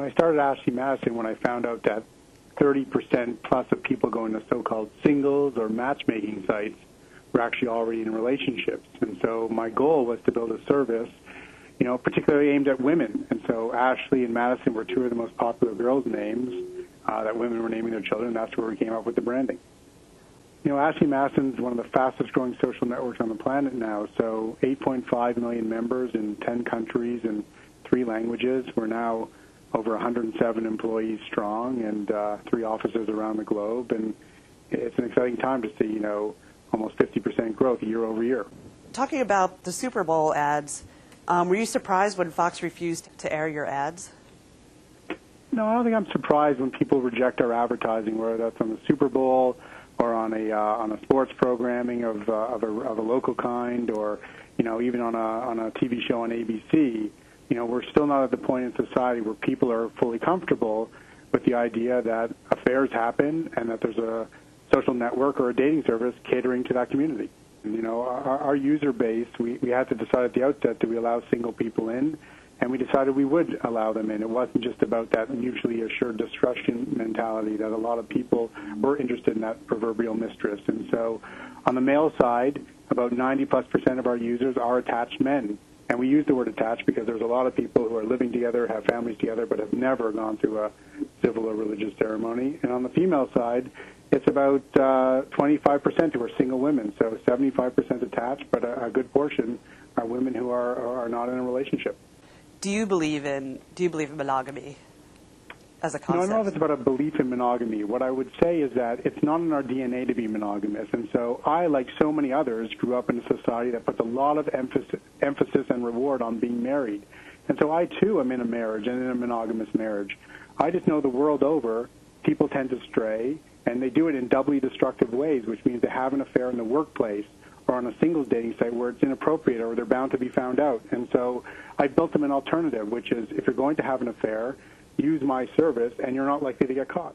I started Ashley Madison when I found out that 30% plus of people going to so-called singles or matchmaking sites were actually already in relationships. And so my goal was to build a service, particularly aimed at women. And so Ashley and Madison were two of the most popular girls' names that women were naming their children. That's where we came up with the branding. Ashley Madison is one of the fastest-growing social networks on the planet now. So 8.5 million members in 10 countries and 3 languages. We're now over 107 employees strong and 3 offices around the globe. And it's an exciting time to see, almost 50% growth year over year. Talking about the Super Bowl ads, were you surprised when Fox refused to air your ads? No, I don't think I'm surprised when people reject our advertising, whether that's on the Super Bowl or on a sports programming of a local kind, or even on a TV show on ABC. We're still not at the point in society where people are fully comfortable with the idea that affairs happen and that there's a social network or a dating service catering to that community. And, our user base, we had to decide at the outset, do we allow single people in? And we decided we would allow them in. It wasn't just about that mutually assured destruction mentality that a lot of people were interested in, that proverbial mistress. And so on the male side, about 90+% of our users are attached men. And we use the word attached because there's a lot of people who are living together, have families together, but have never gone through a civil or religious ceremony. And on the female side, it's about 25% who are single women, so 75% attached, but a good portion are women who are not in a relationship. Do you believe in monogamy as a concept? No, I don't know if it's about a belief in monogamy. What I would say is that it's not in our DNA to be monogamous. And so I, like so many others, grew up in a society that puts a lot of emphasis and reward on being married. And so I, too, am in a marriage and in a monogamous marriage. I just know the world over, people tend to stray, and they do it in doubly destructive ways, which means they have an affair in the workplace or on a singles dating site where it's inappropriate or they're bound to be found out. And so I built them an alternative, which is if you're going to have an affair, use my service and you're not likely to get caught.